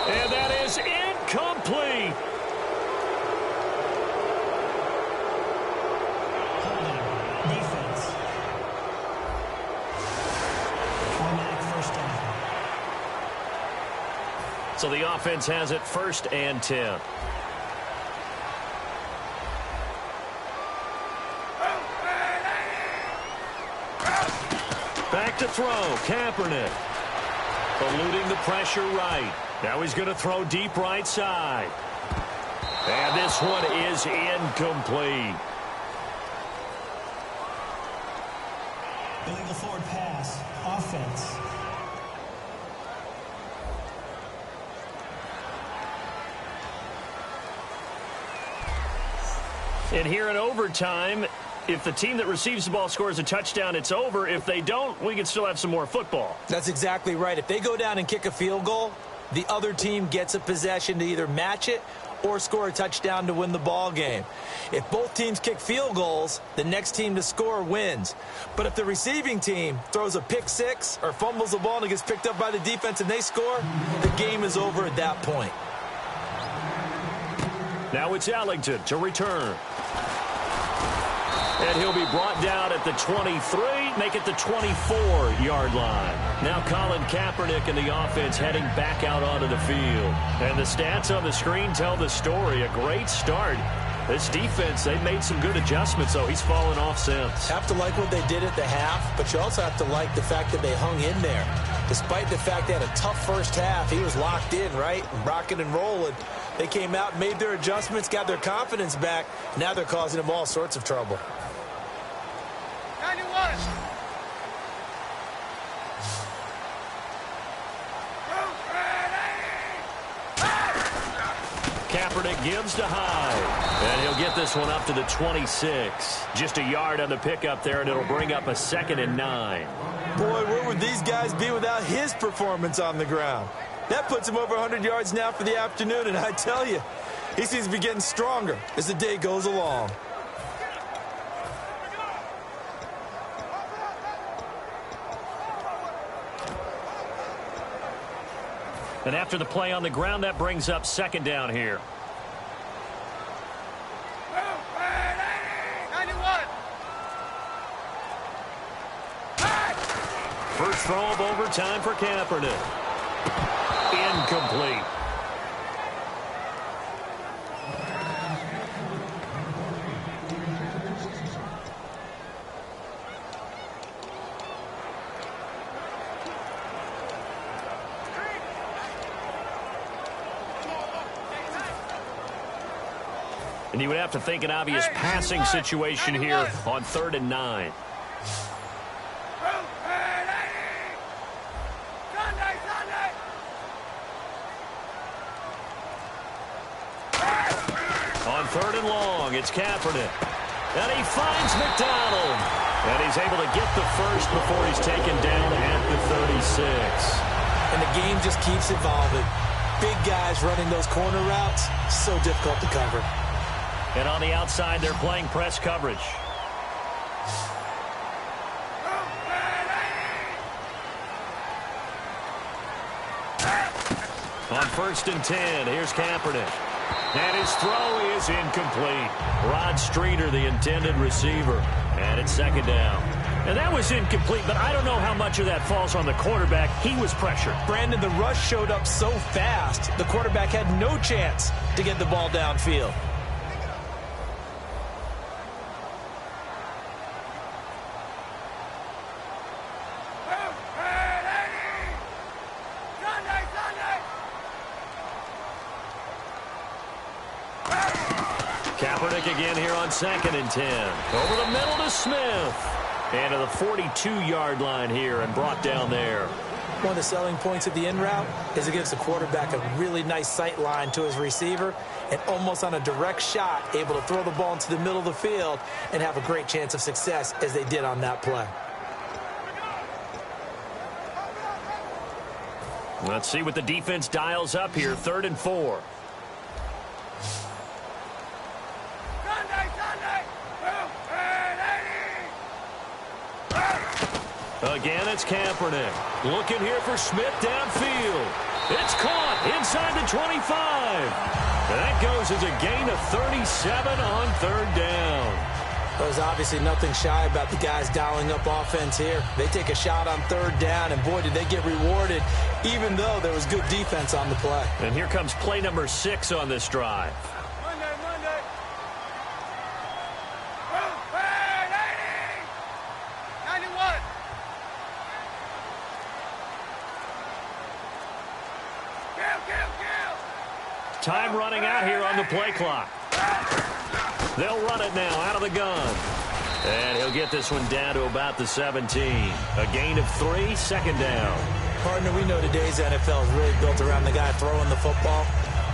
And that is incomplete. Defense. Automatic first down. So the offense has it 1st and 10. Back to throw, Kaepernick. Eluding the pressure right. Now he's going to throw deep right side. And this one is incomplete. Illegal forward pass. Offense. And here in overtime, if the team that receives the ball scores a touchdown, it's over. If they don't, we can still have some more football. That's exactly right. If they go down and kick a field goal, the other team gets a possession to either match it or score a touchdown to win the ball game. If both teams kick field goals, the next team to score wins. But if the receiving team throws a pick six or fumbles the ball and it gets picked up by the defense and they score, the game is over at that point. Now it's Ellington to return. And he'll be brought down at the 23, make it the 24-yard line. Now Colin Kaepernick and the offense heading back out onto the field. And the stats on the screen tell the story. A great start. This defense, they've made some good adjustments, though. He's fallen off since. Have to like what they did at the half, but you also have to like the fact that they hung in there. Despite the fact they had a tough first half, he was locked in, right? Rocking and rolling. They came out, made their adjustments, got their confidence back. Now they're causing them all sorts of trouble. 91. Kaepernick gives to Hyde. And he'll get this one up to the 26. Just a yard on the pickup there, and it'll bring up a 2nd and 9. Boy, where would these guys be without his performance on the ground? That puts him over 100 yards now for the afternoon, and I tell you, he seems to be getting stronger as the day goes along. And after the play on the ground, that brings up second down here. 91. First throw of overtime for Kaepernick. Incomplete. And you would have to think an obvious passing situation here on 3rd and 9. On 3rd and long, it's Kaepernick. And he finds McDonald. And he's able to get the first before he's taken down at the 36. And the game just keeps evolving. Big guys running those corner routes, so difficult to cover. And on the outside, they're playing press coverage. On 1st and 10, here's Kaepernick. And his throw is incomplete. Rod Streeter, the intended receiver. And it's 2nd down. And that was incomplete, but I don't know how much of that falls on the quarterback. He was pressured. Brandon, the rush showed up so fast, the quarterback had no chance to get the ball downfield. Kaepernick again here on 2nd and 10. Over the middle to Smith. And to the 42-yard line here and brought down there. One of the selling points of the in route is it gives the quarterback a really nice sight line to his receiver and almost on a direct shot able to throw the ball into the middle of the field and have a great chance of success as they did on that play. Let's see what the defense dials up here. 3rd and 4. Again, it's Kaepernick. Looking here for Smith downfield. It's caught inside the 25. And that goes as a gain of 37 on 3rd down. There's obviously nothing shy about the guys dialing up offense here. They take a shot on 3rd down, and boy, did they get rewarded, even though there was good defense on the play. And here comes play number 6 on this drive. Monday. 91. Time running out here on the play clock. They'll run it now out of the gun. And he'll get this one down to about the 17. A gain of 3, 2nd down. Partner, we know today's NFL is really built around the guy throwing the football.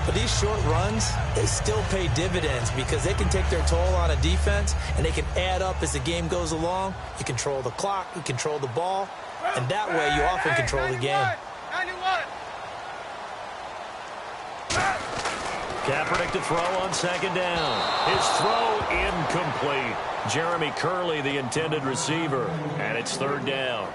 But these short runs, they still pay dividends because they can take their toll on a defense, and they can add up as the game goes along. You control the clock, you control the ball, and that way you often control the game. 91. Kaepernick to throw on 2nd down. His throw incomplete. Jeremy Curley, the intended receiver, and it's 3rd down.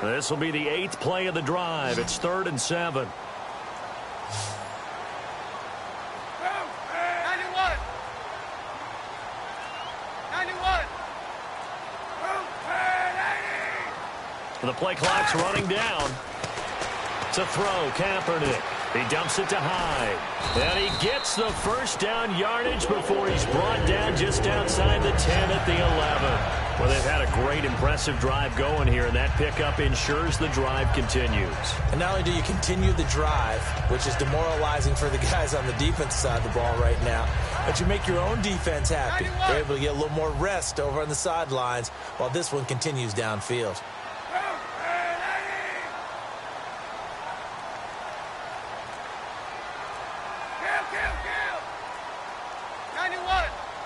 This will be the 8th play of the drive. It's 3rd and 7. The play clock's running down. To throw, Kaepernick. He dumps it to Hyde. And he gets the first down yardage before he's brought down just outside the 10 at the 11. Well, they've had a great, impressive drive going here, and that pickup ensures the drive continues. And not only do you continue the drive, which is demoralizing for the guys on the defensive side of the ball right now, but you make your own defense happy. They're able to get a little more rest over on the sidelines while this one continues downfield. Kill.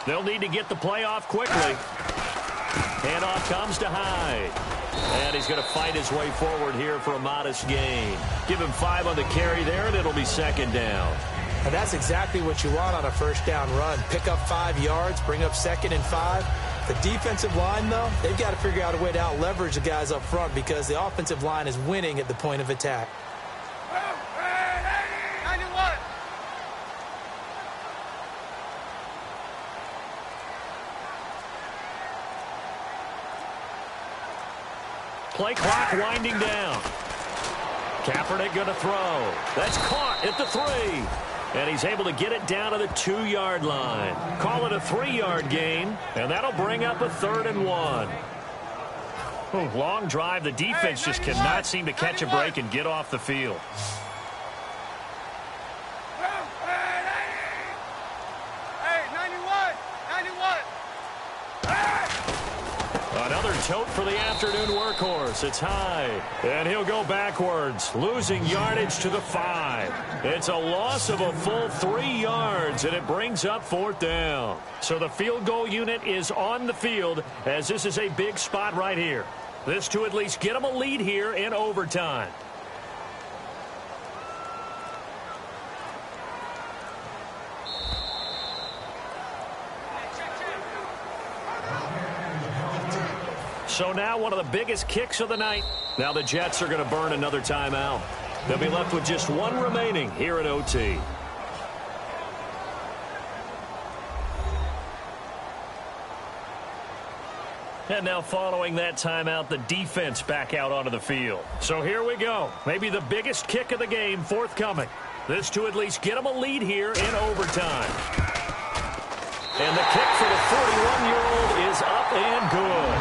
They'll need to get the play off quickly. Handoff comes to Hyde. And he's going to fight his way forward here for a modest gain. Give him 5 on the carry there, and it'll be second down. And that's exactly what you want on a first down run. Pick up 5 yards, bring up 2nd and 5. The defensive line, though, they've got to figure out a way to out-leverage the guys up front because the offensive line is winning at the point of attack. 91. Play clock winding down. Kaepernick going to throw. That's caught at the 3. And he's able to get it down to the 2-yard line. Call it a 3-yard gain, and that'll bring up a 3rd and 1. Long drive. The defense just cannot seem to catch a break and get off the field. Hey, 91. 91. Another tote for the afternoon workhorse. It's Hyde. And he'll go backwards, losing yardage to the 5. It's a loss of a full 3 yards, and it brings up 4th down. So the field goal unit is on the field, as this is a big spot right here. This to at least get them a lead here in overtime. So now one of the biggest kicks of the night. Now the Jets are going to burn another timeout. They'll be left with just 1 remaining here in OT. And now following that timeout, the defense back out onto the field. So here we go. Maybe the biggest kick of the game forthcoming. This to at least get them a lead here in overtime. And the kick for the 41-year-old is up and good.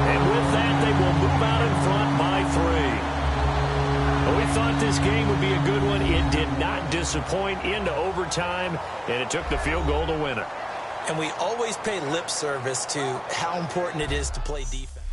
And with that, they will move out in front by 3. Well, we thought this game would be a good one. It did not disappoint into overtime, and it took the field goal to win it. And we always pay lip service to how important it is to play defense.